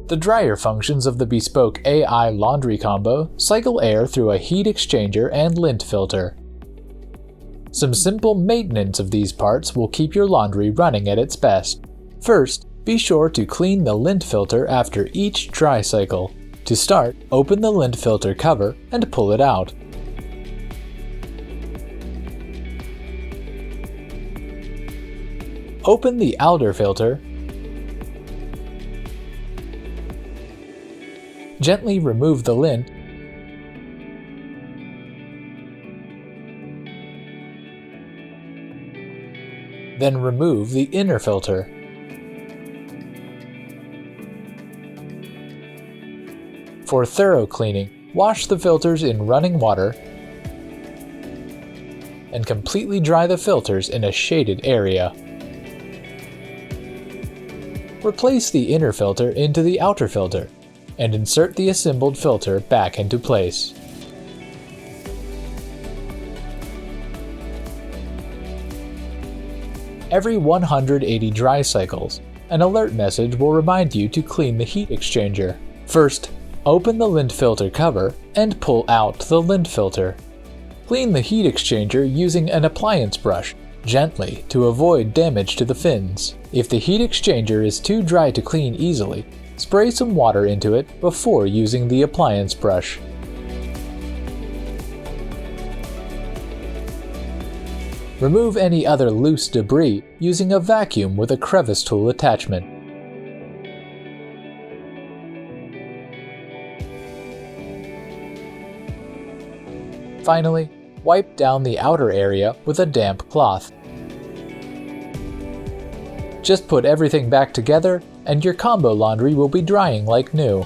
The dryer functions of the Bespoke AI Laundry Combo cycle air through a heat exchanger and lint filter. Some simple maintenance of these parts will keep your laundry running at its best. First, be sure to clean the lint filter after each dry cycle. To start, open the lint filter cover and pull it out. Open the outer filter. Gently remove the lint. Then remove the inner filter. For thorough cleaning, wash the filters in running water and completely dry the filters in a shaded area. Replace the inner filter into the outer filter and insert the assembled filter back into place. Every 180 dry cycles, an alert message will remind you to clean the heat exchanger. First, open the lint filter cover and pull out the lint filter. Clean the heat exchanger using an appliance brush, gently to avoid damage to the fins. If the heat exchanger is too dry to clean easily, spray some water into it before using the appliance brush. Remove any other loose debris using a vacuum with a crevice tool attachment. Finally, wipe down the outer area with a damp cloth. Just put everything back together and your combo laundry will be drying like new.